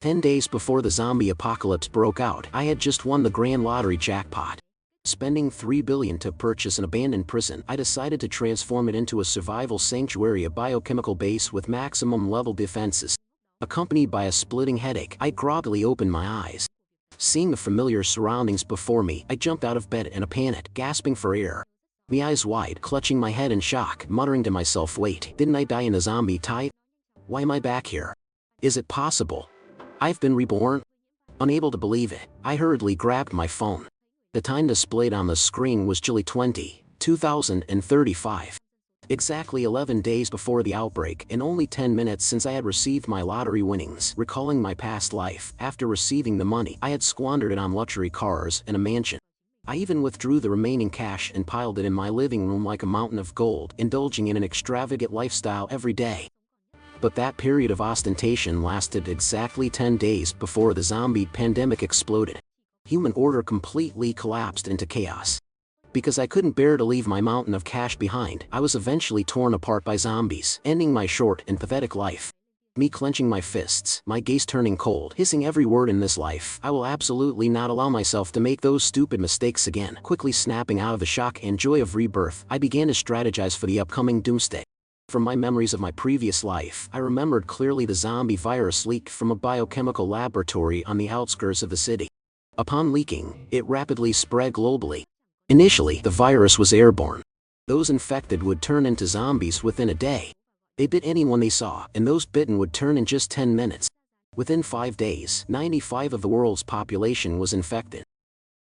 10 days before the zombie apocalypse broke out, I had just won the grand lottery jackpot. Spending $3 billion to purchase an abandoned prison, I decided to transform it into a survival sanctuary, a biochemical base with maximum level defenses. Accompanied by a splitting headache, I groggily opened my eyes. Seeing the familiar surroundings before me, I jumped out of bed in a panic, gasping for air. My eyes wide, clutching my head in shock, muttering to myself, wait, didn't I die in the zombie type? Why am I back here? Is it possible? I've been reborn? Unable to believe it, I hurriedly grabbed my phone. The time displayed on the screen was July 20, 2035. Exactly 11 days before the outbreak and only 10 minutes since I had received my lottery winnings. Recalling my past life, after receiving the money, I had squandered it on luxury cars and a mansion. I even withdrew the remaining cash and piled it in my living room like a mountain of gold, indulging in an extravagant lifestyle every day. But that period of ostentation lasted exactly 10 days before the zombie pandemic exploded. Human order completely collapsed into chaos. Because I couldn't bear to leave my mountain of cash behind, I was eventually torn apart by zombies, ending my short and pathetic life. Me clenching my fists, my gaze turning cold, hissing every word in this life. I will absolutely not allow myself to make those stupid mistakes again. Quickly snapping out of the shock and joy of rebirth, I began to strategize for the upcoming doomsday. From my memories of my previous life, I remembered clearly the zombie virus leaked from a biochemical laboratory on the outskirts of the city. Upon leaking, it rapidly spread globally. Initially, the virus was airborne. Those infected would turn into zombies within a day. They bit anyone they saw, and those bitten would turn in just 10 minutes. Within 5 days, 95% of the world's population was infected.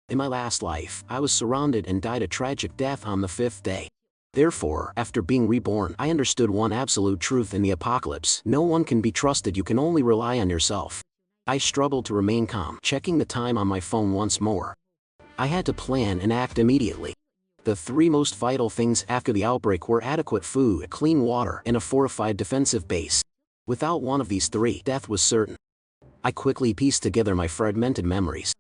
In my last life, I was surrounded and died a tragic death on the 5th day. Therefore, after being reborn, I understood one absolute truth in the apocalypse: no one can be trusted, you can only rely on yourself. I struggled to remain calm, checking the time on my phone once more. I had to plan and act immediately. The 3 most vital things after the outbreak were adequate food, clean water, and a fortified defensive base. Without one of these 3, death was certain. I quickly pieced together my fragmented memories.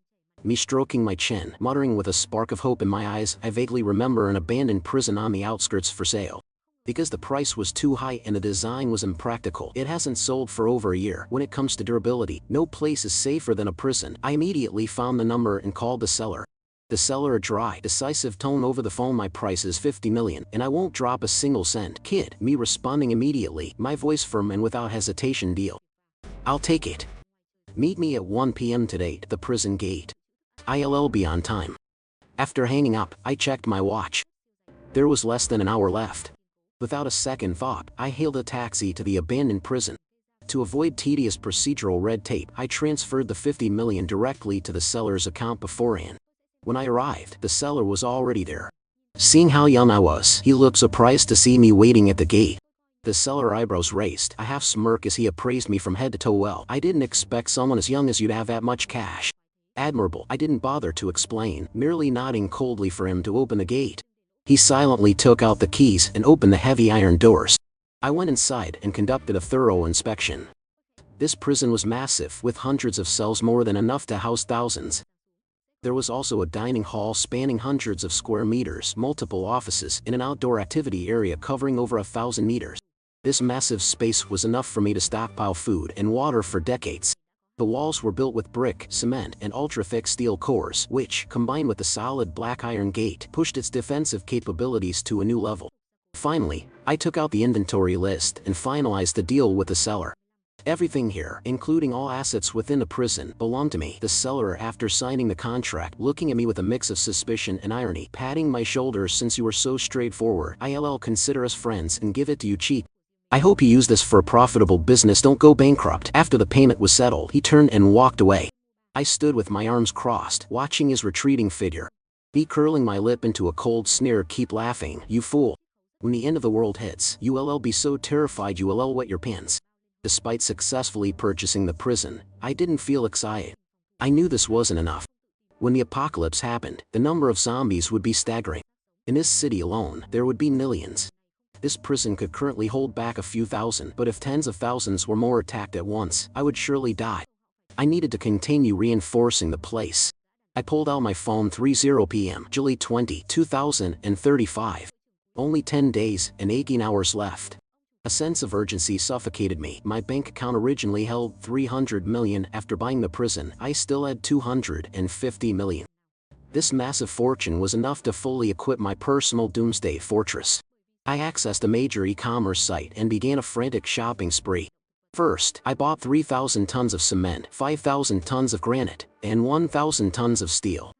Me stroking my chin, muttering with a spark of hope in my eyes, I vaguely remember an abandoned prison on the outskirts for sale. Because the price was too high and the design was impractical, it hasn't sold for over a year. When it comes to durability, no place is safer than a prison. I immediately found the number and called the seller. The seller, a dry, decisive tone over the phone: my price is $50 million, and I won't drop a single cent. Kid, me responding immediately, my voice firm and without hesitation: deal. I'll take it. Meet me at 1 p.m. today at the prison gate. I'll be on time. After hanging up, I checked my watch. There was less than an hour left. Without a second thought, I hailed a taxi to the abandoned prison. To avoid tedious procedural red tape, I transferred the $50 million directly to the seller's account beforehand. When I arrived, the seller was already there. Seeing how young I was, he looked surprised to see me waiting at the gate. The seller eyebrows raised, a half smirk as he appraised me from head to toe. Well, I didn't expect someone as young as you'd have that much cash. Admirable. I didn't bother to explain, merely nodding coldly for him to open the gate. He silently took out the keys and opened the heavy iron doors. I went inside and conducted a thorough inspection. This prison was massive, with hundreds of cells, more than enough to house thousands. There was also a dining hall spanning hundreds of square meters, multiple offices, and an outdoor activity area covering over 1,000 meters. This massive space was enough for me to stockpile food and water for decades. The walls were built with brick, cement, and ultra-thick steel cores, which, combined with the solid black iron gate, pushed its defensive capabilities to a new level. Finally, I took out the inventory list and finalized the deal with the seller. Everything here, including all assets within the prison, belonged to me. The seller, after signing the contract, looking at me with a mix of suspicion and irony, patting my shoulders: since you were so straightforward, I'll consider us friends and give it to you cheap. I hope you use this for a profitable business, don't go bankrupt. After the payment was settled, he turned and walked away. I stood with my arms crossed, watching his retreating figure. Me curling my lip into a cold sneer: keep laughing, you fool. When the end of the world hits, you'll be so terrified you'll wet your pants. Despite successfully purchasing the prison, I didn't feel excited. I knew this wasn't enough. When the apocalypse happened, the number of zombies would be staggering. In this city alone, there would be millions. This prison could currently hold back a few thousand, but if tens of thousands were more attacked at once, I would surely die. I needed to continue reinforcing the place. I pulled out my phone: 3:00 p.m. July 20, 2035. Only 10 days and 18 hours left. A sense of urgency suffocated me. My bank account originally held 300 million. After buying the prison, I still had 250 million. This massive fortune was enough to fully equip my personal doomsday fortress. I accessed a major e-commerce site and began a frantic shopping spree. First, I bought 3,000 tons of cement, 5,000 tons of granite, and 1,000 tons of steel.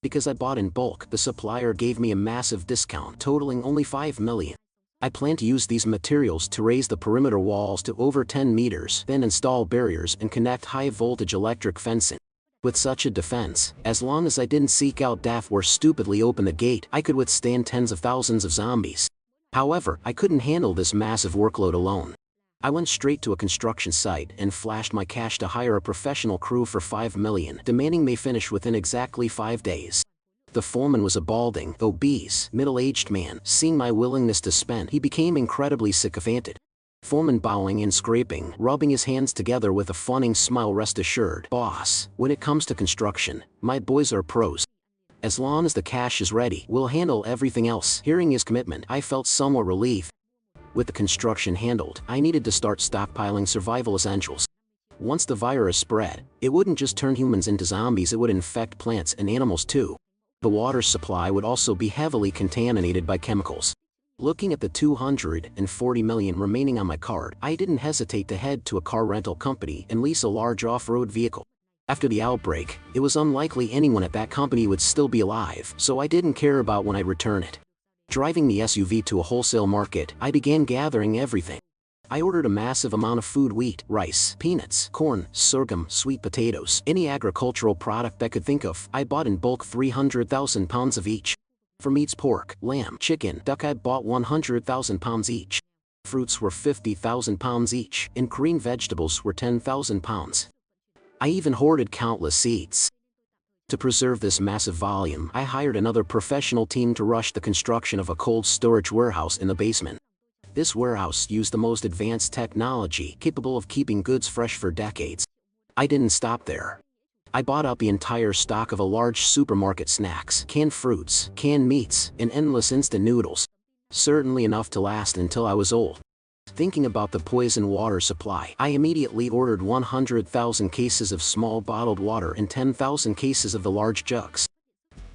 Because I bought in bulk, the supplier gave me a massive discount totaling only 5 million. I plan to use these materials to raise the perimeter walls to over 10 meters, then install barriers and connect high-voltage electric fencing. With such a defense, as long as I didn't seek out death or stupidly open the gate, I could withstand tens of thousands of zombies. However, I couldn't handle this massive workload alone. I went straight to a construction site and flashed my cash to hire a professional crew for 5 million, demanding they finish within exactly 5 days. The foreman was a balding, obese, middle-aged man. Seeing my willingness to spend, he became incredibly sycophanted. Foreman bowing and scraping, rubbing his hands together with a fawning smile. Rest assured, boss, when it comes to construction, my boys are pros. As long as the cash is ready, we'll handle everything else. Hearing his commitment, I felt somewhat relieved. With the construction handled, I needed to start stockpiling survival essentials. Once the virus spread, it wouldn't just turn humans into zombies, it would infect plants and animals too. The water supply would also be heavily contaminated by chemicals. Looking at the 240 million remaining on my card, I didn't hesitate to head to a car rental company and lease a large off-road vehicle. After the outbreak, it was unlikely anyone at that company would still be alive, so I didn't care about when I'd return it. Driving the SUV to a wholesale market, I began gathering everything. I ordered a massive amount of food: wheat, rice, peanuts, corn, sorghum, sweet potatoes, any agricultural product I could think of. I bought in bulk 300,000 pounds of each. For meats: pork, lamb, chicken, duck, I bought 100,000 pounds each. Fruits were 50,000 pounds each, and green vegetables were 10,000 pounds. I even hoarded countless seeds. To preserve this massive volume, I hired another professional team to rush the construction of a cold storage warehouse in the basement. This warehouse used the most advanced technology, capable of keeping goods fresh for decades. I didn't stop there. I bought out the entire stock of a large supermarket: snacks, canned fruits, canned meats, and endless instant noodles. Certainly enough to last until I was old. Thinking about the poison water supply, I immediately ordered 100,000 cases of small bottled water and 10,000 cases of the large jugs.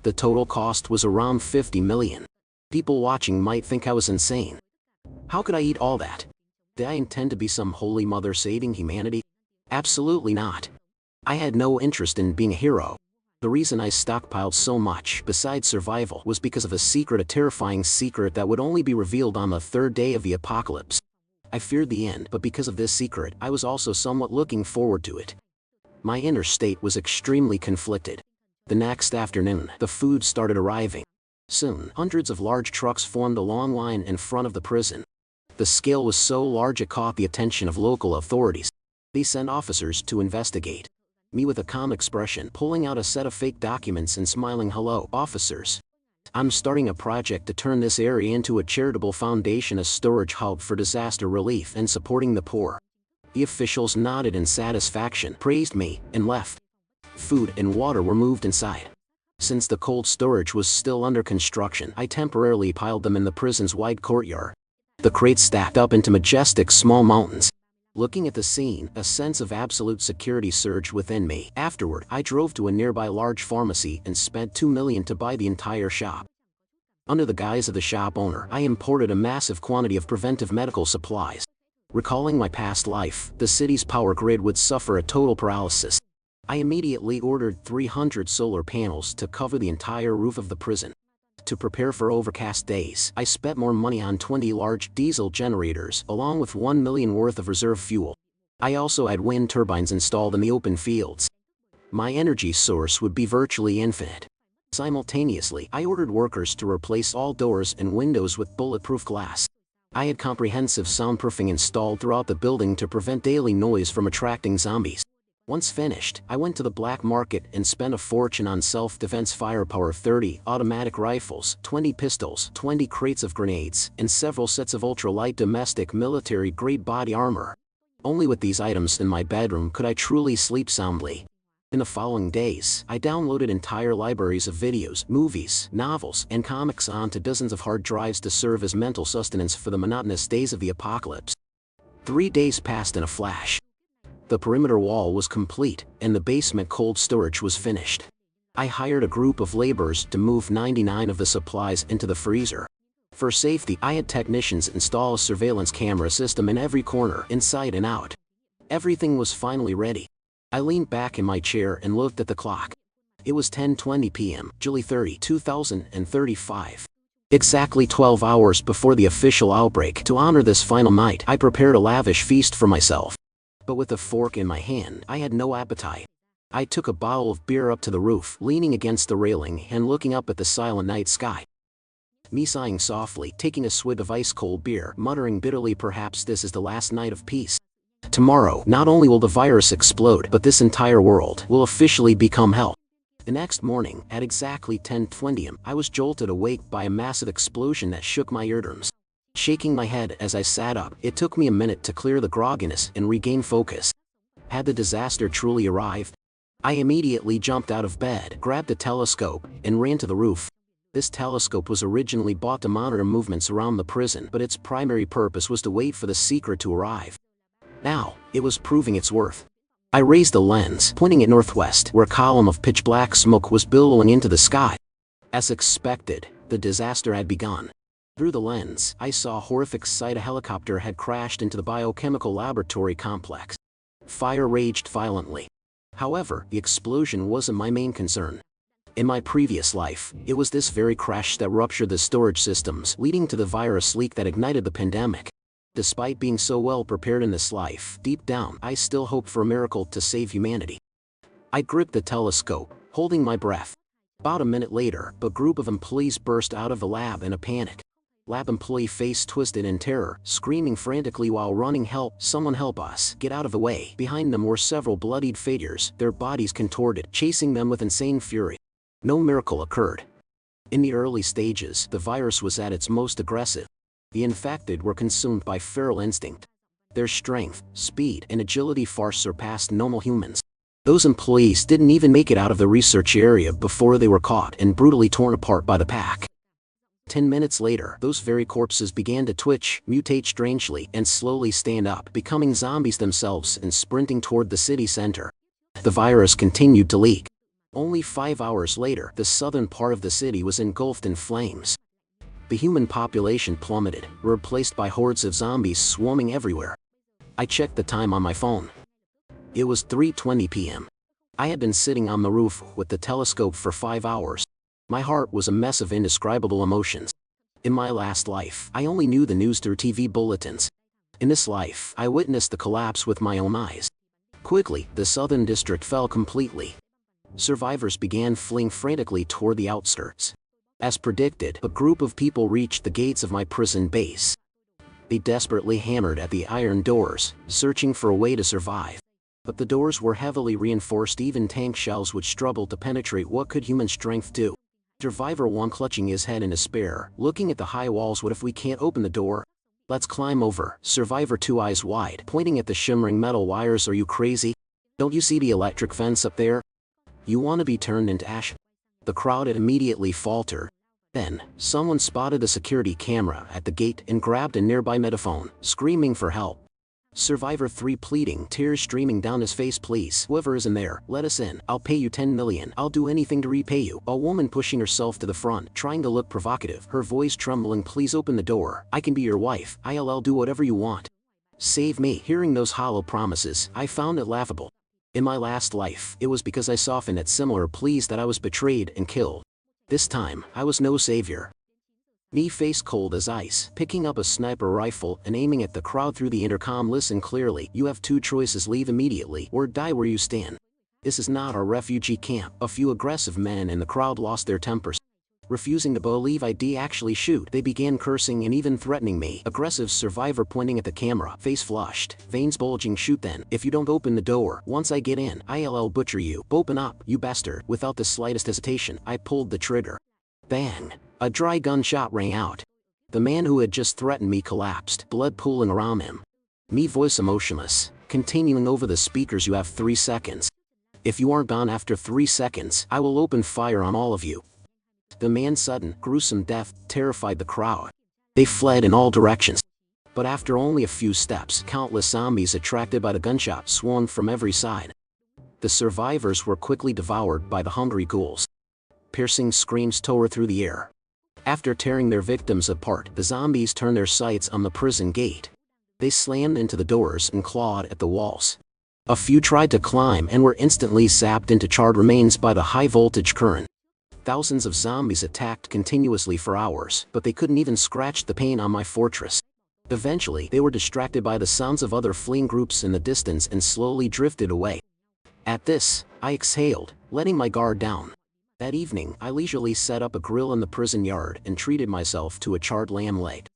The total cost was around 50 million. People watching might think I was insane. How could I eat all that? Did I intend to be some holy mother saving humanity? Absolutely not. I had no interest in being a hero. The reason I stockpiled so much, besides survival, was because of a terrifying secret that would only be revealed on the 3rd day of the apocalypse. I feared the end, but because of this secret, I was also somewhat looking forward to it. My inner state was extremely conflicted. The next afternoon, the food started arriving. Soon, hundreds of large trucks formed a long line in front of the prison. The scale was so large it caught the attention of local authorities. They sent officers to investigate. Me with a calm expression, pulling out a set of fake documents and smiling, "Hello, officers. I'm starting a project to turn this area into a charitable foundation, a storage hub for disaster relief and supporting the poor." The officials nodded in satisfaction, praised me, and left. Food and water were moved inside. Since the cold storage was still under construction, I temporarily piled them in the prison's wide courtyard. The crates stacked up into majestic small mountains. Looking at the scene, a sense of absolute security surged within me. Afterward, I drove to a nearby large pharmacy and spent 2 million to buy the entire shop. Under the guise of the shop owner, I imported a massive quantity of preventive medical supplies. Recalling my past life, the city's power grid would suffer a total paralysis. I immediately ordered 300 solar panels to cover the entire roof of the prison. To prepare for overcast days, I spent more money on 20 large diesel generators, along with 1 million worth of reserve fuel. I also had wind turbines installed in the open fields. My energy source would be virtually infinite. Simultaneously, I ordered workers to replace all doors and windows with bulletproof glass. I had comprehensive soundproofing installed throughout the building to prevent daily noise from attracting zombies. Once finished, I went to the black market and spent a fortune on self-defense firepower: 30 automatic rifles, 20 pistols, 20 crates of grenades, and several sets of ultra-light domestic military-grade body armor. Only with these items in my bedroom could I truly sleep soundly. In the following days, I downloaded entire libraries of videos, movies, novels, and comics onto dozens of hard drives to serve as mental sustenance for the monotonous days of the apocalypse. 3 days passed in a flash. The perimeter wall was complete, and the basement cold storage was finished. I hired a group of laborers to move 99 of the supplies into the freezer. For safety, I had technicians install a surveillance camera system in every corner, inside and out. Everything was finally ready. I leaned back in my chair and looked at the clock. It was 10:20 p.m., July 30, 2035. Exactly 12 hours before the official outbreak. To honor this final night, I prepared a lavish feast for myself. But with a fork in my hand, I had no appetite. I took a bottle of beer up to the roof, leaning against the railing and looking up at the silent night sky. Me sighing softly, taking a swig of ice-cold beer, muttering bitterly, perhaps this is the last night of peace. Tomorrow, not only will the virus explode, but this entire world will officially become hell. The next morning, at exactly 10:20 am, I was jolted awake by a massive explosion that shook my eardrums. Shaking my head as I sat up, it took me a minute to clear the grogginess and regain focus. Had the disaster truly arrived? I immediately jumped out of bed, grabbed a telescope, and ran to the roof. This telescope was originally bought to monitor movements around the prison, but its primary purpose was to wait for the secret to arrive. Now, it was proving its worth. I raised the lens, pointing it northwest, where a column of pitch-black smoke was billowing into the sky. As expected, the disaster had begun. Through the lens, I saw a horrific sight. A helicopter had crashed into the biochemical laboratory complex. Fire raged violently. However, the explosion wasn't my main concern. In my previous life, it was this very crash that ruptured the storage systems, leading to the virus leak that ignited the pandemic. Despite being so well prepared in this life, deep down, I still hoped for a miracle to save humanity. I gripped the telescope, holding my breath. About a minute later, a group of employees burst out of the lab in a panic. Lab employee face twisted in terror, screaming frantically while running, "Help, someone help us, get out of the way." Behind them were several bloodied figures, their bodies contorted, chasing them with insane fury. No miracle occurred. In the early stages, the virus was at its most aggressive. The infected were consumed by feral instinct. Their strength, speed, and agility far surpassed normal humans. Those employees didn't even make it out of the research area before they were caught and brutally torn apart by the pack. 10 minutes later, those very corpses began to twitch, mutate strangely, and slowly stand up, becoming zombies themselves and sprinting toward the city center. The virus continued to leak. Only 5 hours later, the southern part of the city was engulfed in flames. The human population plummeted, replaced by hordes of zombies swarming everywhere. I checked the time on my phone. It was 3:20 p.m. I had been sitting on the roof with the telescope for 5 hours. My heart was a mess of indescribable emotions. In my last life, I only knew the news through TV bulletins. In this life, I witnessed the collapse with my own eyes. Quickly, the southern district fell completely. Survivors began fleeing frantically toward the outskirts. As predicted, a group of people reached the gates of my prison base. They desperately hammered at the iron doors, searching for a way to survive. But the doors were heavily reinforced. Even tank shells would struggle to penetrate. What could human strength do? Survivor 1 clutching his head in despair, looking at the high walls. What if we can't open the door? Let's climb over. Survivor 2 eyes wide, pointing at the shimmering metal wires. Are you crazy? Don't you see the electric fence up there? You want to be turned into ash? The crowd had immediately faltered. Then, someone spotted a security camera at the gate and grabbed a nearby megaphone, screaming for help. Survivor 3 pleading, tears streaming down his face. Please, whoever is in there, let us in. I'll pay you 10 million. I'll do anything to repay you. A woman pushing herself to the front, trying to look provocative, her voice trembling. Please open the door. I can be your wife. I'll do whatever you want. Save me. Hearing those hollow promises, I found it laughable. In my last life, it was because I softened at similar pleas that I was betrayed and killed. This time, I was no savior. Me face cold as ice, picking up a sniper rifle and aiming at the crowd through the intercom. Listen clearly, you have 2 choices: leave immediately, or die where you stand. This is not a refugee camp. A few aggressive men in the crowd lost their tempers. Refusing to believe I'd actually shoot, they began cursing and even threatening me. Aggressive survivor pointing at the camera, face flushed, veins bulging. Shoot then. If you don't open the door, once I get in, I'll butcher you. Open up, you bastard. Without the slightest hesitation, I pulled the trigger. Bang! A dry gunshot rang out. The man who had just threatened me collapsed, blood pooling around him. Me voice emotionless, continuing over the speakers. You have 3 seconds. If you aren't gone after 3 seconds, I will open fire on all of you." The man's sudden, gruesome death terrified the crowd. They fled in all directions. But after only a few steps, countless zombies attracted by the gunshot swarmed from every side. The survivors were quickly devoured by the hungry ghouls. Piercing screams tore through the air. After tearing their victims apart, the zombies turned their sights on the prison gate. They slammed into the doors and clawed at the walls. A few tried to climb and were instantly zapped into charred remains by the high-voltage current. Thousands of zombies attacked continuously for hours, but they couldn't even scratch the paint on my fortress. Eventually, they were distracted by the sounds of other fleeing groups in the distance and slowly drifted away. At this, I exhaled, letting my guard down. That evening, I leisurely set up a grill in the prison yard and treated myself to a charred lamb leg.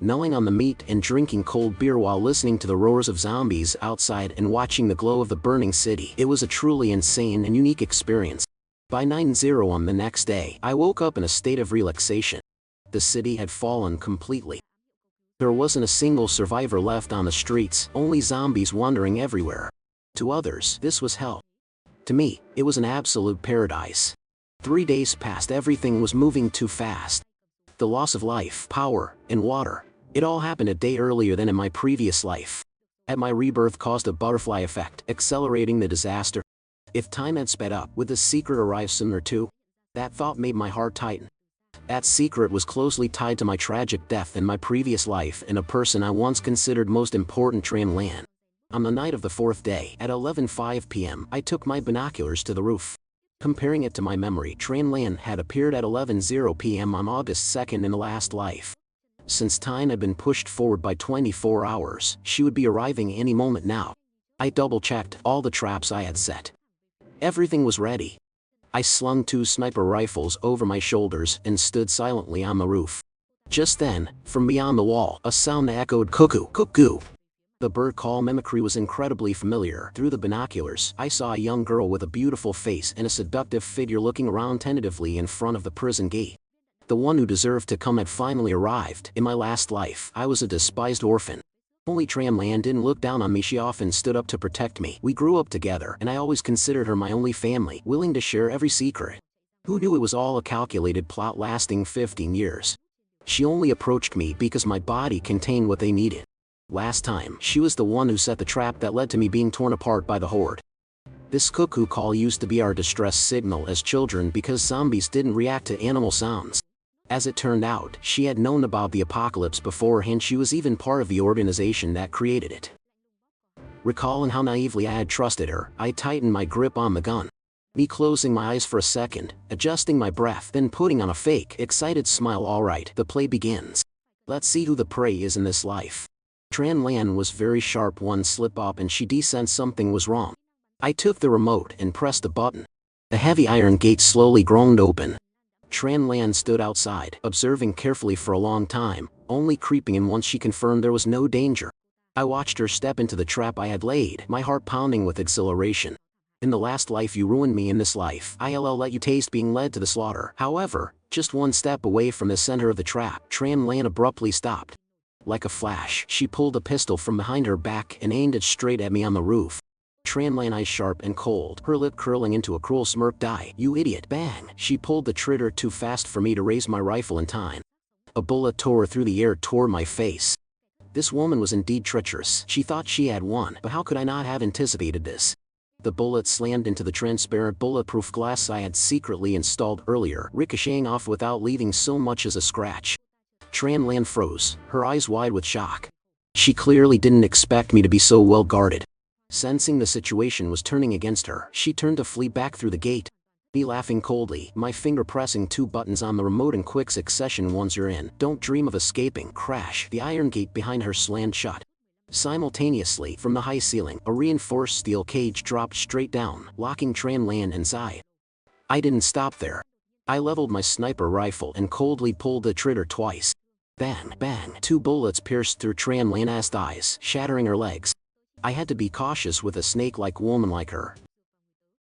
Gnawing on the meat and drinking cold beer while listening to the roars of zombies outside and watching the glow of the burning city, it was a truly insane and unique experience. By 9:00 on the next day, I woke up in a state of relaxation. The city had fallen completely. There wasn't a single survivor left on the streets, only zombies wandering everywhere. To others, this was hell. To me, it was an absolute paradise. 3 days passed, everything was moving too fast. The loss of life, power, and water, it all happened a day earlier than in my previous life. At my rebirth caused a butterfly effect, accelerating the disaster. If time had sped up, would the secret arrive sooner too? That thought made my heart tighten. That secret was closely tied to my tragic death in my previous life and a person I once considered most important, Tran Lan. On the night of the 4th day, at 11:05 p.m., I took my binoculars to the roof. Comparing it to my memory, Tran Lan had appeared at 11:00 p.m. on August 2nd in the last life. Since time had been pushed forward by 24 hours, she would be arriving any moment now. I double-checked all the traps I had set. Everything was ready. I slung 2 sniper rifles over my shoulders and stood silently on the roof. Just then, from beyond the wall, a sound echoed, "Cuckoo, cuckoo." The bird call mimicry was incredibly familiar. Through the binoculars, I saw a young girl with a beautiful face and a seductive figure looking around tentatively in front of the prison gate. The one who deserved to come had finally arrived. In my last life, I was a despised orphan. Only Tran Lan didn't look down on me, she often stood up to protect me. We grew up together, and I always considered her my only family, willing to share every secret. Who knew it was all a calculated plot lasting 15 years? She only approached me because my body contained what they needed. Last time, she was the one who set the trap that led to me being torn apart by the horde. This cuckoo call used to be our distress signal as children because zombies didn't react to animal sounds. As it turned out, she had known about the apocalypse beforehand. She was even part of the organization that created it. Recalling how naively I had trusted her, I tightened my grip on the gun. Me closing my eyes for a second, adjusting my breath, then putting on a fake, excited smile. All right, the play begins. Let's see who the prey is in this life. Tran Lan was very sharp. One slip up and she sensed something was wrong. I took the remote and pressed a button. The heavy iron gate slowly groaned open. Tran Lan stood outside, observing carefully for a long time, only creeping in once she confirmed there was no danger. I watched her step into the trap I had laid, my heart pounding with exhilaration. In the last life you ruined me. In this life, I'll let you taste being led to the slaughter. However, just one step away from the center of the trap, Tran Lan abruptly stopped. Like a flash, she pulled a pistol from behind her back and aimed it straight at me on the roof. Tran Lan, eyes sharp and cold, her lip curling into a cruel smirk. "Die, you idiot!" Bang! She pulled the trigger too fast for me to raise my rifle in time. A bullet tore through the air toward my face. This woman was indeed treacherous. She thought she had won, but how could I not have anticipated this? The bullet slammed into the transparent bulletproof glass I had secretly installed earlier, ricocheting off without leaving so much as a scratch. Tran Lan froze, her eyes wide with shock. She clearly didn't expect me to be so well guarded. Sensing the situation was turning against her, she turned to flee back through the gate. Me laughing coldly, my finger pressing 2 buttons on the remote in quick succession. "Once you're in, don't dream of escaping." Crash! The iron gate behind her slammed shut. Simultaneously, from the high ceiling, a reinforced steel cage dropped straight down, locking Tran Lan inside. I didn't stop there. I leveled my sniper rifle and coldly pulled the trigger twice. Bang! Bang! 2 bullets pierced through Tran Lan's thighs, shattering her legs. I had to be cautious with a snake-like woman like her.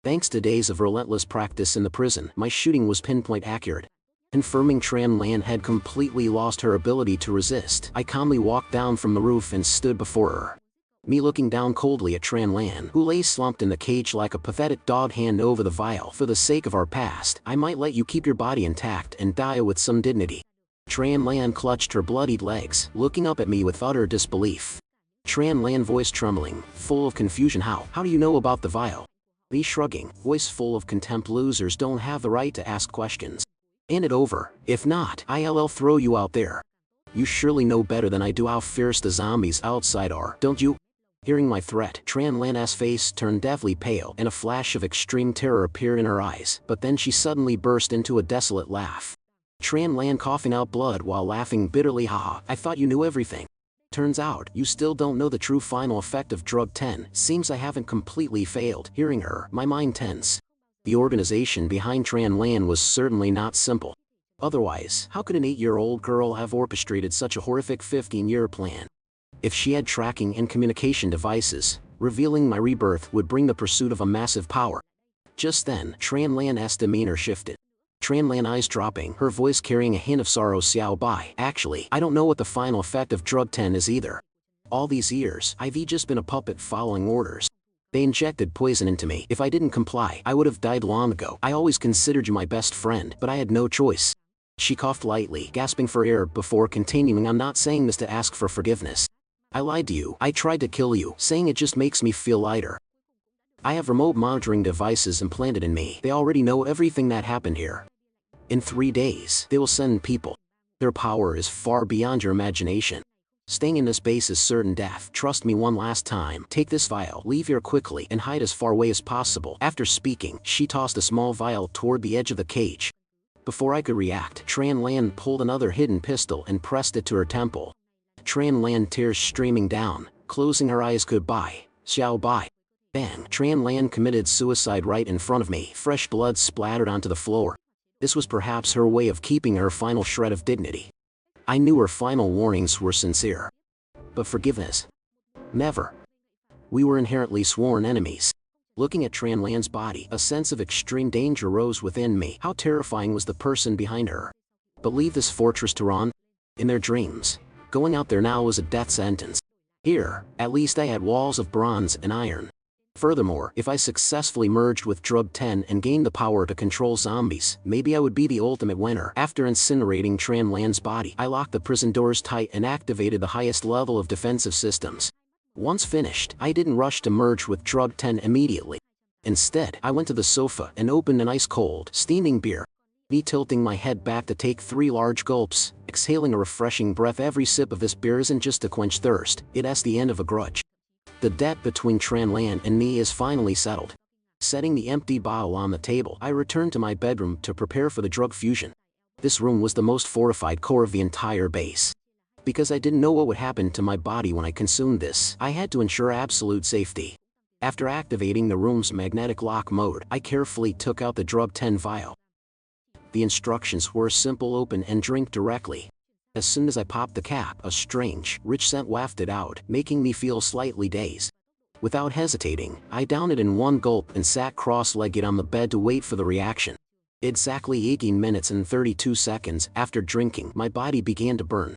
Thanks to days of relentless practice in the prison, my shooting was pinpoint accurate. Confirming Tran Lan had completely lost her ability to resist, I calmly walked down from the roof and stood before her. Me looking down coldly at Tran Lan, who lay slumped in the cage like a pathetic dog, hand over the vial. For the sake of our past, I might let you keep your body intact and die with some dignity. Tran Lan clutched her bloodied legs, looking up at me with utter disbelief. Tran Lan, voice trembling, full of confusion. How do you know about the vial? Me shrugging, voice full of contempt. Losers don't have the right to ask questions. Hand it over, if not, I'll throw you out there. You surely know better than I do how fierce the zombies outside are, don't you? Hearing my threat, Tran Lan's face turned deathly pale and a flash of extreme terror appeared in her eyes, but then she suddenly burst into a desolate laugh. Tran Lan coughing out blood while laughing bitterly. Haha, I thought you knew everything. Turns out, you still don't know the true final effect of drug 10. Seems I haven't completely failed. Hearing her, my mind tense. The organization behind Tran Lan was certainly not simple. Otherwise, how could an 8-year-old girl have orchestrated such a horrific 15-year plan? If she had tracking and communication devices, revealing my rebirth would bring the pursuit of a massive power. Just then, Tran Lan's demeanor shifted. Tran Lan, eyes dropping, her voice carrying a hint of sorrow. Xiao Bai, actually, I don't know what the final effect of drug 10 is either. All these years, I've just been a puppet following orders. They injected poison into me. If I didn't comply, I would have died long ago. I always considered you my best friend, but I had no choice. She coughed lightly, gasping for air before continuing. I'm not saying this to ask for forgiveness. I lied to you. I tried to kill you. Saying it just makes me feel lighter. I have remote monitoring devices implanted in me. They already know everything that happened here. In 3 days, they will send people. Their power is far beyond your imagination. Staying in this base is certain death. Trust me one last time. Take this vial, leave here quickly, and hide as far away as possible. After speaking, she tossed a small vial toward the edge of the cage. Before I could react, Tran Lan pulled another hidden pistol and pressed it to her temple. Tran Lan, tears streaming down, closing her eyes. Goodbye, Xiao Bai. Bang! Tran Lan committed suicide right in front of me. Fresh blood splattered onto the floor. This was perhaps her way of keeping her final shred of dignity. I knew her final warnings were sincere. But forgiveness? Never. We were inherently sworn enemies. Looking at Tran Lan's body, a sense of extreme danger rose within me. How terrifying was the person behind her? But leave this fortress to run? In their dreams, going out there now was a death sentence. Here, at least I had walls of bronze and iron. Furthermore, if I successfully merged with Drug 10 and gained the power to control zombies, maybe I would be the ultimate winner. After incinerating Tran Lan's body, I locked the prison doors tight and activated the highest level of defensive systems. Once finished, I didn't rush to merge with Drug 10 immediately. Instead, I went to the sofa and opened an ice-cold, steaming beer. Me tilting my head back to take 3 large gulps, exhaling a refreshing breath. Every sip of this beer isn't just to quench thirst, it's the end of a grudge. The debt between Tran Lan and me is finally settled. Setting the empty bottle on the table, I returned to my bedroom to prepare for the drug fusion. This room was the most fortified core of the entire base. Because I didn't know what would happen to my body when I consumed this, I had to ensure absolute safety. After activating the room's magnetic lock mode, I carefully took out the Drug 10 vial. The instructions were simple: open and drink directly. As soon as I popped the cap, a strange, rich scent wafted out, making me feel slightly dazed. Without hesitating, I downed it in one gulp and sat cross-legged on the bed to wait for the reaction. Exactly 18 minutes and 32 seconds after drinking, my body began to burn.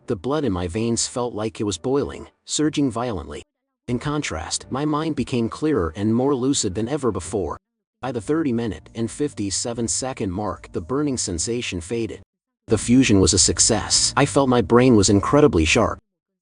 The blood in my veins felt like it was boiling, surging violently. In contrast, my mind became clearer and more lucid than ever before. By the 30-minute and 57-second mark, the burning sensation faded. The fusion was a success. I felt my brain was incredibly sharp.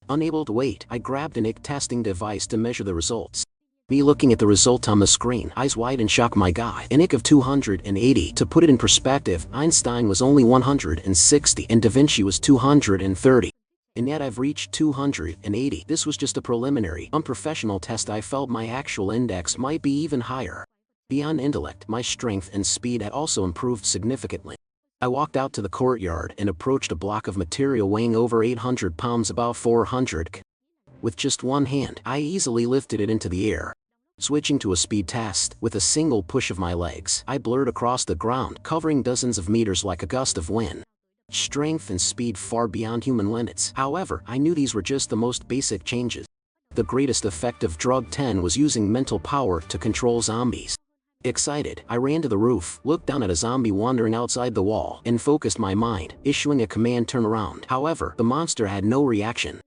Unable to wait, I grabbed an IQ testing device to measure the results. Me looking at the result on the screen, eyes wide in shock. My God, an IQ of 280. To put it in perspective, Einstein was only 160 and Da Vinci was 230. And yet I've reached 280. This was just a preliminary, unprofessional test. I felt my actual index might be even higher. Beyond intellect, my strength and speed had also improved significantly. I walked out to the courtyard and approached a block of material weighing over 800 pounds, about 400 kg. With just one hand, I easily lifted it into the air. Switching to a speed test, with a single push of my legs, I blurred across the ground, covering dozens of meters like a gust of wind. Strength and speed far beyond human limits. However, I knew these were just the most basic changes. The greatest effect of Drug 10 was using mental power to control zombies. Excited, I ran to the roof, looked down at a zombie wandering outside the wall, and focused my mind, issuing a command: turn around. However, the monster had no reaction.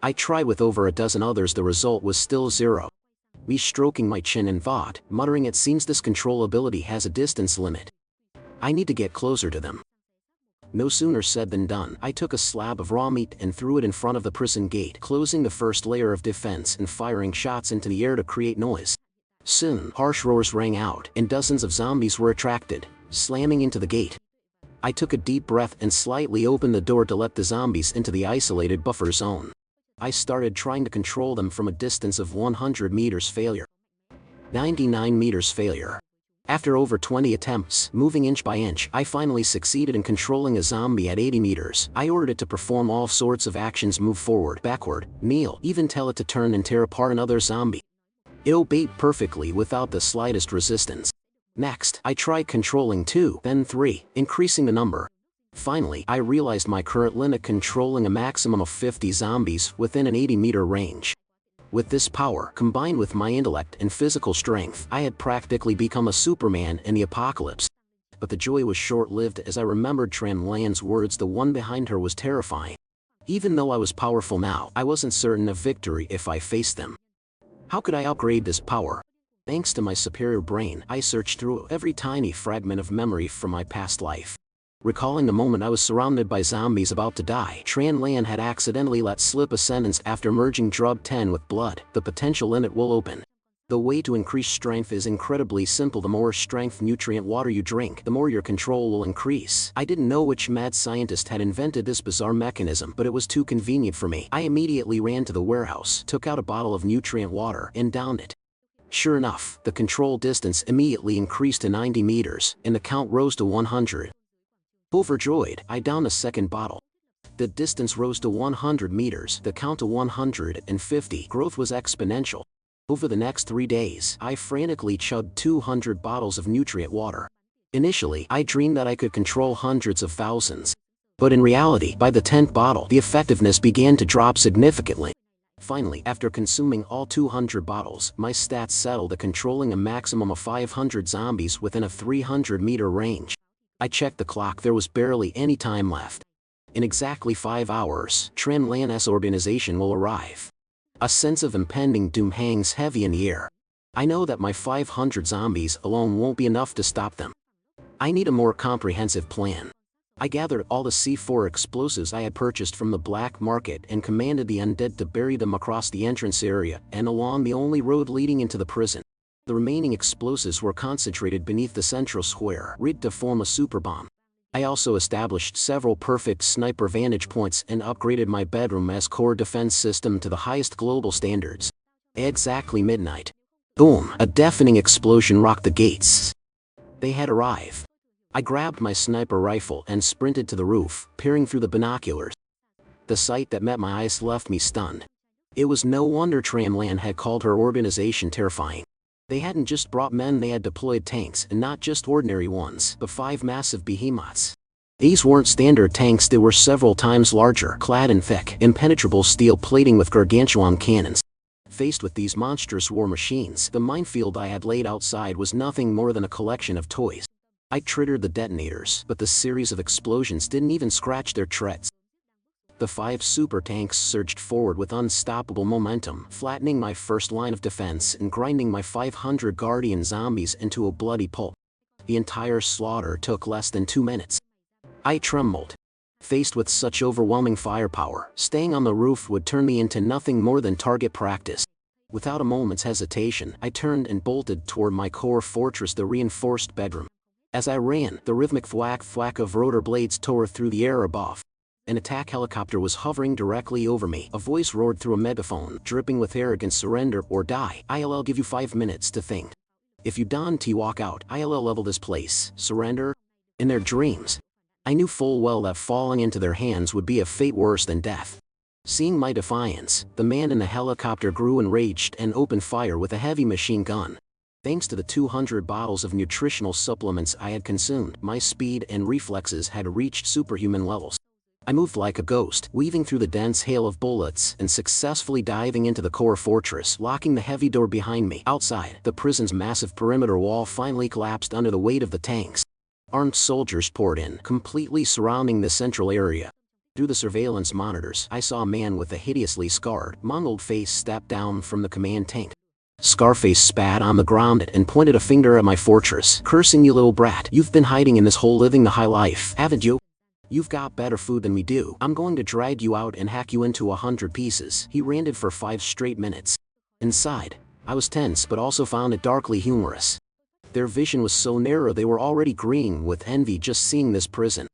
I tried with over a dozen others, the result was still zero. Me stroking my chin and thought, muttering, it seems this control ability has a distance limit. I need to get closer to them. No sooner said than done. I took a slab of raw meat and threw it in front of the prison gate, closing the first layer of defense and firing shots into the air to create noise. Soon, harsh roars rang out, and dozens of zombies were attracted, slamming into the gate. I took a deep breath and slightly opened the door to let the zombies into the isolated buffer zone. I started trying to control them from a distance of 100 meters. Failure. 99 meters. Failure. After over 20 attempts, moving inch by inch, I finally succeeded in controlling a zombie at 80 meters. I ordered it to perform all sorts of actions: move forward, backward, kneel, even tell it to turn and tear apart another zombie. It obeyed perfectly without the slightest resistance. Next, I tried controlling 2, then 3, increasing the number. Finally, I realized my current limit: controlling a maximum of 50 zombies within an 80-meter range. With this power, combined with my intellect and physical strength, I had practically become a Superman in the apocalypse. But the joy was short-lived as I remembered Tran Lan's words: the one behind her was terrifying. Even though I was powerful now, I wasn't certain of victory if I faced them. How could I upgrade this power? Thanks to my superior brain, I searched through every tiny fragment of memory from my past life. Recalling the moment I was surrounded by zombies about to die, Tran Lan had accidentally let slip a sentence after merging drug 10 with blood: the potential limit will open. The way to increase strength is incredibly simple. The more strength nutrient water you drink, the more your control will increase. I didn't know which mad scientist had invented this bizarre mechanism, but it was too convenient for me. I immediately ran to the warehouse, took out a bottle of nutrient water, and downed it. Sure enough, the control distance immediately increased to 90 meters, and the count rose to 100. Overjoyed, I downed a second bottle. The distance rose to 100 meters, the count to 150. Growth was exponential. Over the next 3 days, I frantically chugged 200 bottles of nutrient water. Initially, I dreamed that I could control hundreds of thousands. But in reality, by the 10th bottle, the effectiveness began to drop significantly. Finally, after consuming all 200 bottles, my stats settled at controlling a maximum of 500 zombies within a 300-meter range. I checked the clock. There was barely any time left. In exactly 5 hours, Tran Lan's organization will arrive. A sense of impending doom hangs heavy in the air. I know that my 500 zombies alone won't be enough to stop them. I need a more comprehensive plan. I gathered all the C4 explosives I had purchased from the black market and commanded the undead to bury them across the entrance area and along the only road leading into the prison. The remaining explosives were concentrated beneath the central square, rigged to form a super bomb. I also established several perfect sniper vantage points and upgraded my bedroom as core defense system to the highest global standards. Exactly midnight. Boom! A deafening explosion rocked the gates. They had arrived. I grabbed my sniper rifle and sprinted to the roof, peering through the binoculars. The sight that met my eyes left me stunned. It was no wonder Tran Lan had called her organization terrifying. They hadn't just brought men, they had deployed tanks, and not just ordinary ones, but 5 massive behemoths. These weren't standard tanks, they were several times larger, clad in thick, impenetrable steel plating with gargantuan cannons. Faced with these monstrous war machines, the minefield I had laid outside was nothing more than a collection of toys. I triggered the detonators, but the series of explosions didn't even scratch their treads. The 5 super tanks surged forward with unstoppable momentum, flattening my first line of defense and grinding my 500 guardian zombies into a bloody pulp. The entire slaughter took less than 2 minutes. I trembled. Faced with such overwhelming firepower, staying on the roof would turn me into nothing more than target practice. Without a moment's hesitation, I turned and bolted toward my core fortress, the reinforced bedroom. As I ran, the rhythmic thwack-thwack of rotor blades tore through the air above. An attack helicopter was hovering directly over me. A voice roared through a megaphone, dripping with arrogance: surrender or die. I'll give you 5 minutes to think. If you don't walk out, I'll level this place. Surrender? In their dreams, I knew full well that falling into their hands would be a fate worse than death. Seeing my defiance, the man in the helicopter grew enraged and opened fire with a heavy machine gun. Thanks to the 200 bottles of nutritional supplements I had consumed, my speed and reflexes had reached superhuman levels. I moved like a ghost, weaving through the dense hail of bullets and successfully diving into the core fortress, locking the heavy door behind me. Outside, the prison's massive perimeter wall finally collapsed under the weight of the tanks. Armed soldiers poured in, completely surrounding the central area. Through the surveillance monitors, I saw a man with a hideously scarred, mangled face step down from the command tank. Scarface spat on the ground and pointed a finger at my fortress, cursing, "You little brat, you've been hiding in this hole living the high life, haven't you? You've got better food than we do. I'm going to drag you out and hack you into 100 pieces." He ranted for 5 straight minutes. Inside, I was tense but also found it darkly humorous. Their vision was so narrow they were already green with envy just seeing this prison.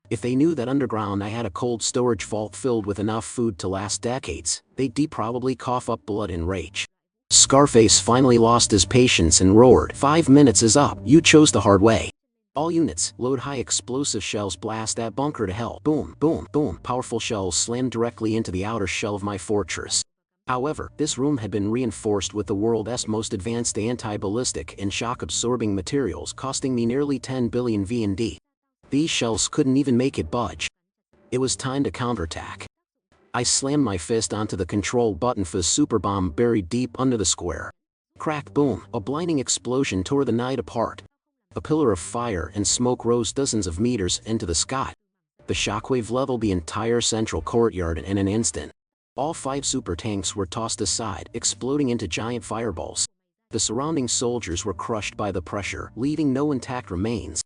If they knew that underground I had a cold storage vault filled with enough food to last decades, they'd probably cough up blood in rage. Scarface finally lost his patience and roared, "5 minutes is up. You chose the hard way. All units, load high explosive shells, blast that bunker to hell." Boom, boom, boom. Powerful shells slammed directly into the outer shell of my fortress. However, this room had been reinforced with the world's most advanced anti-ballistic and shock-absorbing materials, costing me nearly 10 billion VND. These shells couldn't even make it budge. It was time to counterattack. I slammed my fist onto the control button for the super bomb buried deep under the square. Crack, boom, a blinding explosion tore the night apart. A pillar of fire and smoke rose dozens of meters into the sky. The shockwave leveled the entire central courtyard in an instant. All 5 super tanks were tossed aside, exploding into giant fireballs. The surrounding soldiers were crushed by the pressure, leaving no intact remains.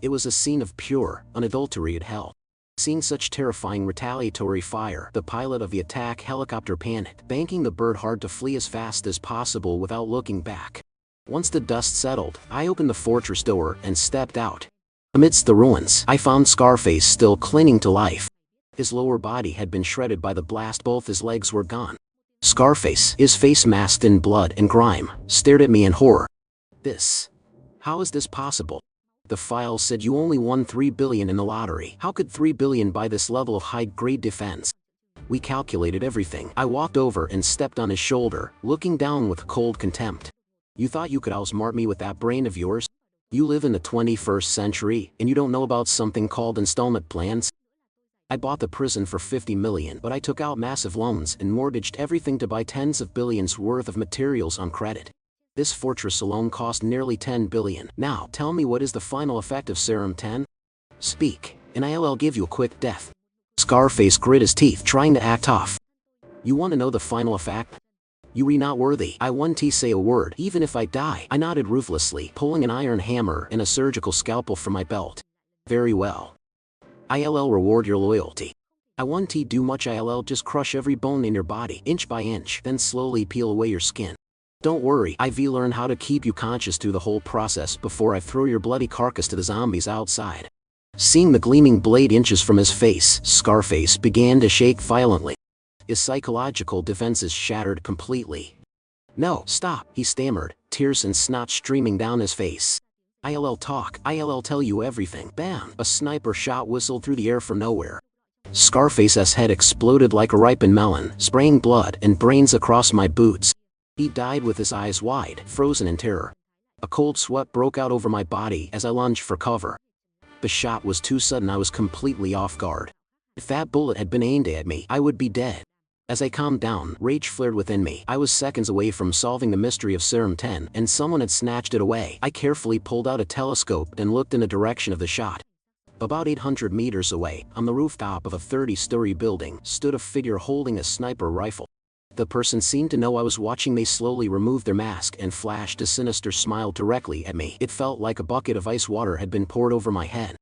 It was a scene of pure, unadulterated hell. Seeing such terrifying retaliatory fire, the pilot of the attack helicopter panicked, banking the bird hard to flee as fast as possible without looking back. Once the dust settled, I opened the fortress door and stepped out. Amidst the ruins, I found Scarface still clinging to life. His lower body had been shredded by the blast, both his legs were gone. Scarface, his face masked in blood and grime, stared at me in horror. How is this possible? The file said you only won 3 billion in the lottery. How could 3 billion buy this level of high-grade defense? We calculated everything. I walked over and stepped on his shoulder, looking down with cold contempt. You thought you could outsmart me with that brain of yours? You live in the 21st century, and you don't know about something called installment plans? I bought the prison for 50 million, but I took out massive loans and mortgaged everything to buy tens of billions worth of materials on credit. This fortress alone cost nearly 10 billion. Now, tell me, what is the final effect of Serum 10? Speak, and I'll give you a quick death. Scarface grit his teeth, trying to act tough. You want to know the final effect? You are not worthy. I won't say a word, even if I die. I nodded ruthlessly, pulling an iron hammer and a surgical scalpel from my belt. Very well. I'll reward your loyalty. I won't do much. I'll just crush every bone in your body, inch by inch, then slowly peel away your skin. Don't worry, I've learned how to keep you conscious through the whole process before I throw your bloody carcass to the zombies outside. Seeing the gleaming blade inches from his face, Scarface began to shake violently. His psychological defenses shattered completely. "No, stop," he stammered, tears and snot streaming down his face. "I'll talk. I'll tell you everything." Bam! A sniper shot whistled through the air from nowhere. Scarface's head exploded like a ripened melon, spraying blood and brains across my boots. He died with his eyes wide, frozen in terror. A cold sweat broke out over my body as I lunged for cover. The shot was too sudden. I was completely off guard. If that bullet had been aimed at me, I would be dead. As I calmed down, rage flared within me. I was seconds away from solving the mystery of Serum 10, and someone had snatched it away. I carefully pulled out a telescope and looked in the direction of the shot. About 800 meters away, on the rooftop of a 30-story building, stood a figure holding a sniper rifle. The person seemed to know I was watching. They slowly removed their mask and flashed a sinister smile directly at me. It felt like a bucket of ice water had been poured over my head.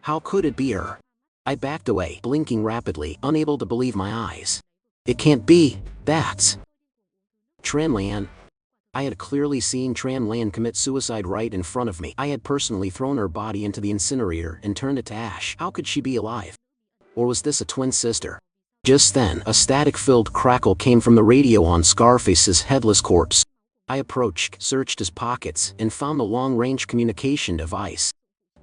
How could it be her? I backed away, blinking rapidly, unable to believe my eyes. It can't be. That's Tran Lan. I had clearly seen Tran Lan commit suicide right in front of me. I had personally thrown her body into the incinerator and turned it to ash. How could she be alive? Or was this a twin sister? Just then, a static-filled crackle came from the radio on Scarface's headless corpse. I approached, searched his pockets, and found a long-range communication device.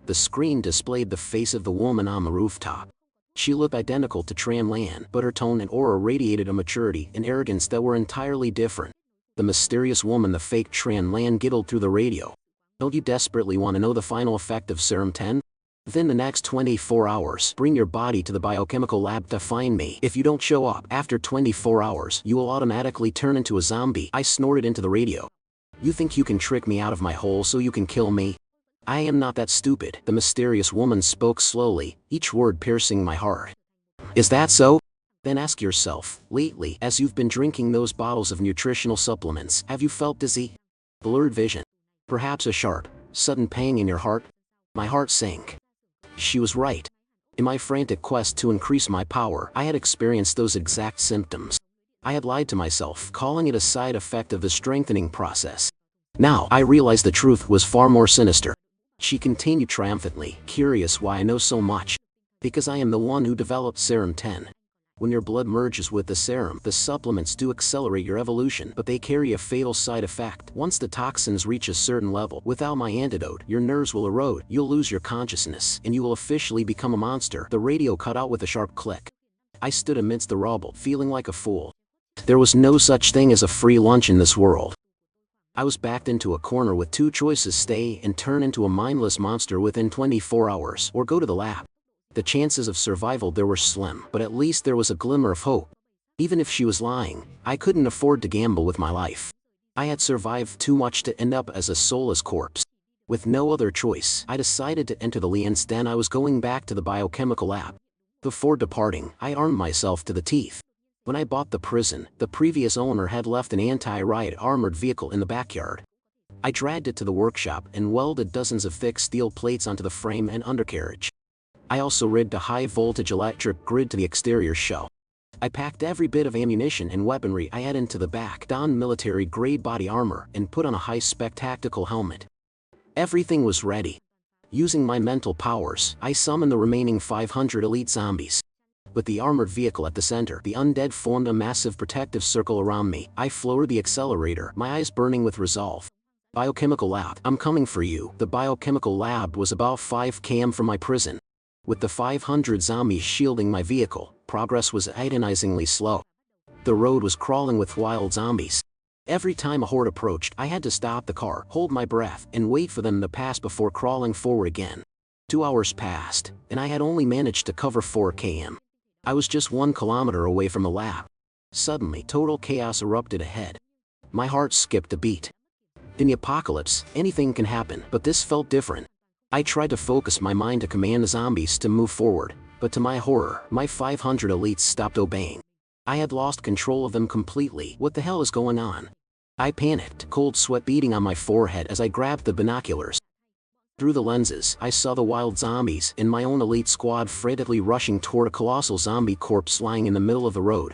The screen displayed the face of the woman on the rooftop. She looked identical to Tran Lan, but her tone and aura radiated a maturity and arrogance that were entirely different. The mysterious woman, the fake Tran Lan, giggled through the radio. Don't you desperately want to know the final effect of Serum 10? Within the next 24 hours, bring your body to the biochemical lab to find me. If you don't show up after 24 hours, you will automatically turn into a zombie. I snorted into the radio. You think you can trick me out of my hole so you can kill me? I am not that stupid. The mysterious woman spoke slowly, each word piercing my heart. Is that so? Then ask yourself, lately, as you've been drinking those bottles of nutritional supplements, have you felt dizzy? Blurred vision? Perhaps a sharp, sudden pang in your heart? My heart sank. She was right. In my frantic quest to increase my power, I had experienced those exact symptoms. I had lied to myself, calling it a side effect of the strengthening process. Now, I realized the truth was far more sinister. She continued triumphantly, curious why I know so much. Because I am the one who developed Serum 10. When your blood merges with the serum, the supplements do accelerate your evolution, but they carry a fatal side effect. Once the toxins reach a certain level, without my antidote, your nerves will erode, you'll lose your consciousness, and you will officially become a monster. The radio cut out with a sharp click. I stood amidst the rubble, feeling like a fool. There was no such thing as a free lunch in this world. I was backed into a corner with two choices: stay and turn into a mindless monster within 24 hours, or go to the lab. The chances of survival there were slim, but at least there was a glimmer of hope. Even if she was lying, I couldn't afford to gamble with my life. I had survived too much to end up as a soulless corpse. With no other choice, I decided to enter the lion's den. I was going back to the biochemical lab. Before departing, I armed myself to the teeth. When I bought the prison, the previous owner had left an anti-riot armored vehicle in the backyard. I dragged it to the workshop and welded dozens of thick steel plates onto the frame and undercarriage. I also rigged a high-voltage electric grid to the exterior shell. I packed every bit of ammunition and weaponry I had into the back, donned military-grade body armor, and put on a high-spec tactical helmet. Everything was ready. Using my mental powers, I summoned the remaining 500 elite zombies. With the armored vehicle at the center, the undead formed a massive protective circle around me. I floored the accelerator, my eyes burning with resolve. Biochemical lab, I'm coming for you. The biochemical lab was about 5 km from my prison. With the 500 zombies shielding my vehicle, progress was agonizingly slow. The road was crawling with wild zombies. Every time a horde approached, I had to stop the car, hold my breath, and wait for them to pass before crawling forward again. 2 hours passed, and I had only managed to cover 4 km. I was just 1 kilometer away from the lab. Suddenly, total chaos erupted ahead. My heart skipped a beat. In the apocalypse, anything can happen, but this felt different. I tried to focus my mind to command the zombies to move forward, but to my horror, my 500 elites stopped obeying. I had lost control of them completely. What the hell is going on? I panicked, cold sweat beading on my forehead as I grabbed the binoculars. Through the lenses, I saw the wild zombies and my own elite squad frantically rushing toward a colossal zombie corpse lying in the middle of the road.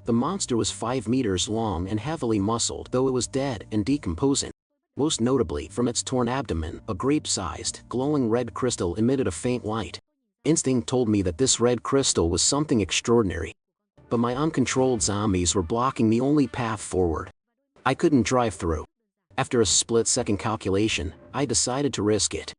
The monster was 5 meters long and heavily muscled, though it was dead and decomposing. Most notably, from its torn abdomen, a grape-sized, glowing red crystal emitted a faint light. Instinct told me that this red crystal was something extraordinary. But my uncontrolled zombies were blocking the only path forward. I couldn't drive through. After a split-second calculation, I decided to risk it.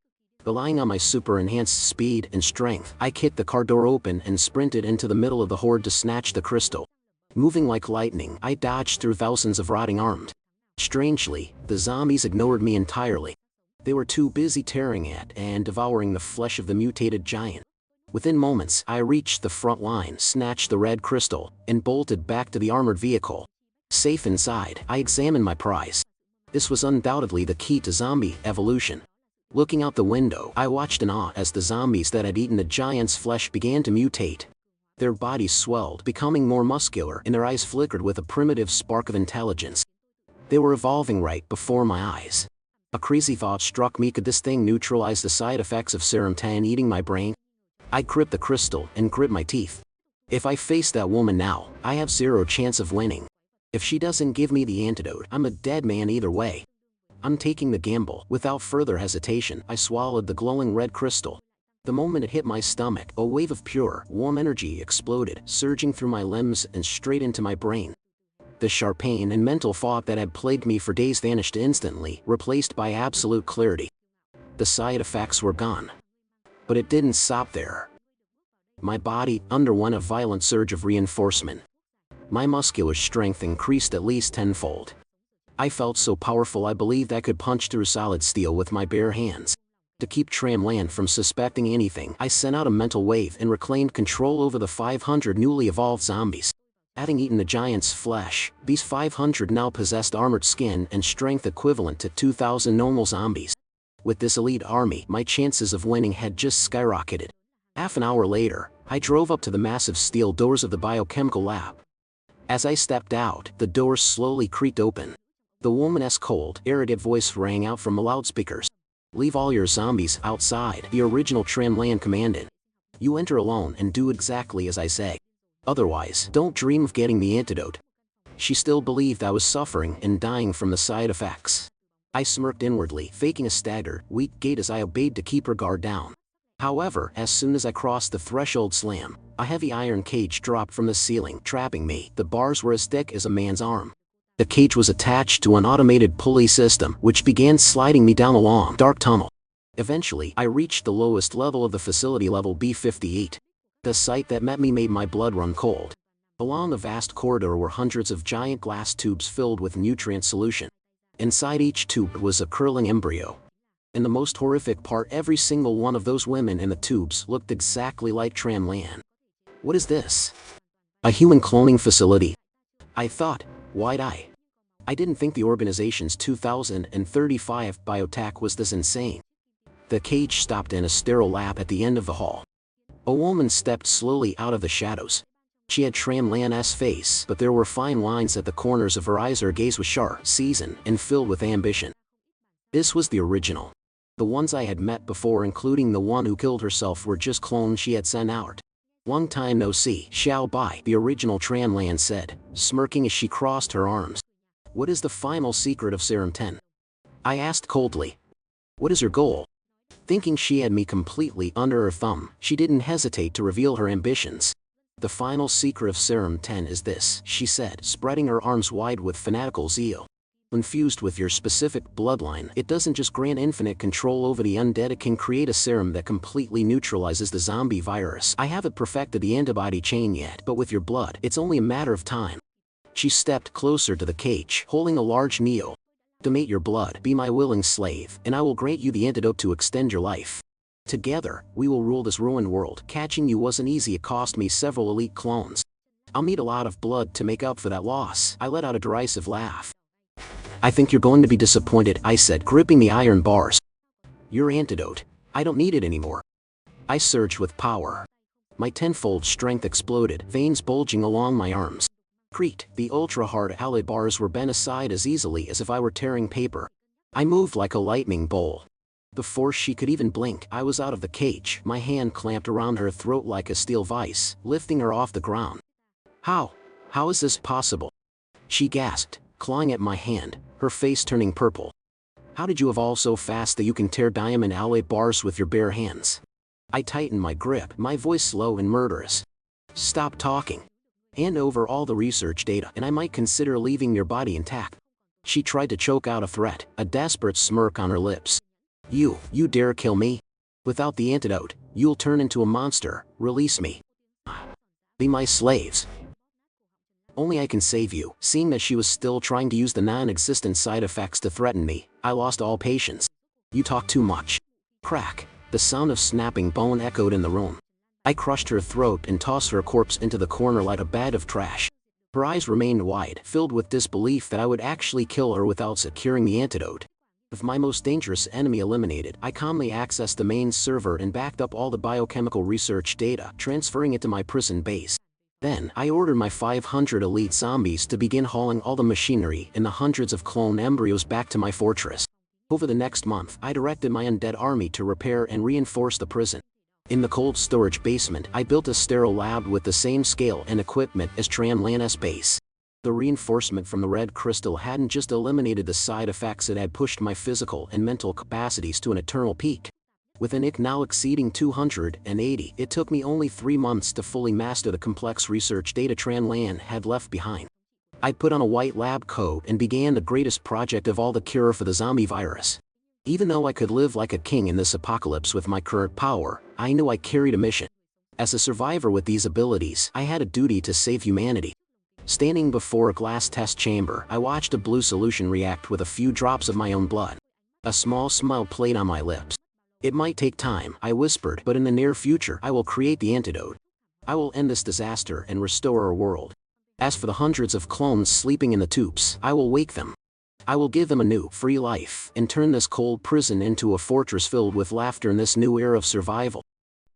Relying on my super-enhanced speed and strength, I kicked the car door open and sprinted into the middle of the horde to snatch the crystal. Moving like lightning, I dodged through thousands of rotting arms. Strangely, the zombies ignored me entirely. They were too busy tearing at and devouring the flesh of the mutated giant. Within moments, I reached the front line, snatched the red crystal, and bolted back to the armored vehicle. Safe inside, I examined my prize. This was undoubtedly the key to zombie evolution. Looking out the window, I watched in awe as the zombies that had eaten the giant's flesh began to mutate. Their bodies swelled, becoming more muscular, and their eyes flickered with a primitive spark of intelligence. They were evolving right before my eyes. A crazy thought struck me: could this thing neutralize the side effects of Serum 10 eating my brain? I gripped the crystal and grit my teeth. If I face that woman now, I have 0 chance of winning. If she doesn't give me the antidote, I'm a dead man either way. I'm taking the gamble. Without further hesitation, I swallowed the glowing red crystal. The moment it hit my stomach, a wave of pure, warm energy exploded, surging through my limbs and straight into my brain. The sharp pain and mental fog that had plagued me for days vanished instantly, replaced by absolute clarity. The side effects were gone. But it didn't stop there. My body underwent a violent surge of reinforcement. My muscular strength increased at least tenfold. I felt so powerful I believed I could punch through solid steel with my bare hands. To keep Tramland from suspecting anything, I sent out a mental wave and reclaimed control over the 500 newly evolved zombies. Having eaten the giant's flesh, these 500 now possessed armored skin and strength equivalent to 2,000 normal zombies. With this elite army, my chances of winning had just skyrocketed. Half an hour later, I drove up to the massive steel doors of the biochemical lab. As I stepped out, the doors slowly creaked open. The woman's cold, arrogant voice rang out from the loudspeakers. "Leave all your zombies outside," the original Tran Lan commanded. "You enter alone and do exactly as I say. Otherwise, don't dream of getting the antidote." She still believed I was suffering and dying from the side effects. I smirked inwardly, faking a staggered, weak gait as I obeyed to keep her guard down. However, as soon as I crossed the threshold slam, a heavy iron cage dropped from the ceiling, trapping me. The bars were as thick as a man's arm. The cage was attached to an automated pulley system, which began sliding me down a long, dark tunnel. Eventually, I reached the lowest level of the facility, level B58. The sight that met me made my blood run cold. Along the vast corridor were hundreds of giant glass tubes filled with nutrient solution. Inside each tube was a curling embryo. And the most horrific part, every single one of those women in the tubes looked exactly like Tran Lan. What is this? A human cloning facility? I thought, wide-eyed. I didn't think the organization's 2035 biotech was this insane. The cage stopped in a sterile lab at the end of the hall. A woman stepped slowly out of the shadows. She had Tran Lan's face, but there were fine lines at the corners of her eyes. Her gaze was sharp, seasoned, and filled with ambition. This was the original. The ones I had met before, including the one who killed herself, were just clones she had sent out. "Long time no see, Xiao Bai," the original Tran Lan said, smirking as she crossed her arms. "What is the final secret of Serum 10? I asked coldly. "What is her goal?" Thinking she had me completely under her thumb, she didn't hesitate to reveal her ambitions. "The final secret of Serum 10 is this," she said, spreading her arms wide with fanatical zeal. "Infused with your specific bloodline, it doesn't just grant infinite control over the undead, it can create a serum that completely neutralizes the zombie virus. I haven't perfected the antibody chain yet, but with your blood, it's only a matter of time." She stepped closer to the cage, holding a large needle. "Donate your blood, be my willing slave, and I will grant you the antidote to extend your life. Together, we will rule this ruined world. Catching you wasn't easy, it cost me several elite clones. I'll need a lot of blood to make up for that loss." I let out a derisive laugh. "I think you're going to be disappointed," I said, gripping the iron bars. "Your antidote. I don't need it anymore." I surged with power. My tenfold strength exploded, veins bulging along my arms. Creaked, the ultra-hard alloy bars were bent aside as easily as if I were tearing paper. I moved like a lightning bolt. Before she could even blink, I was out of the cage, my hand clamped around her throat like a steel vice, lifting her off the ground. How is this possible?" she gasped, clawing at my hand, her face turning purple. "How did you evolve so fast that you can tear diamond alloy bars with your bare hands?" I tightened my grip, my voice low and murderous. "Stop talking. Hand over all the research data, and I might consider leaving your body intact." She tried to choke out a threat, a desperate smirk on her lips. You dare kill me? Without the antidote, you'll turn into a monster. Release me. Be my slaves. Only I can save you." Seeing that she was still trying to use the non-existent side effects to threaten me, I lost all patience. "You talk too much." Crack. The sound of snapping bone echoed in the room. I crushed her throat and tossed her corpse into the corner like a bag of trash. Her eyes remained wide, filled with disbelief that I would actually kill her without securing the antidote. With my most dangerous enemy eliminated, I calmly accessed the main server and backed up all the biochemical research data, transferring it to my prison base. Then, I ordered my 500 elite zombies to begin hauling all the machinery and the hundreds of clone embryos back to my fortress. Over the next month, I directed my undead army to repair and reinforce the prison. In the cold storage basement, I built a sterile lab with the same scale and equipment as Tran Lan's base. The reinforcement from the red crystal hadn't just eliminated the side effects, it had pushed my physical and mental capacities to an eternal peak. With an IQ now exceeding 280, it took me only 3 months to fully master the complex research data Tran Lan had left behind. I put on a white lab coat and began the greatest project of all, the cure for the zombie virus. Even though I could live like a king in this apocalypse with my current power, I knew I carried a mission. As a survivor with these abilities, I had a duty to save humanity. Standing before a glass test chamber, I watched a blue solution react with a few drops of my own blood. A small smile played on my lips. "It might take time," I whispered, "but in the near future, I will create the antidote. I will end this disaster and restore our world. As for the hundreds of clones sleeping in the tubes, I will wake them. I will give them a new, free life, and turn this cold prison into a fortress filled with laughter in this new era of survival."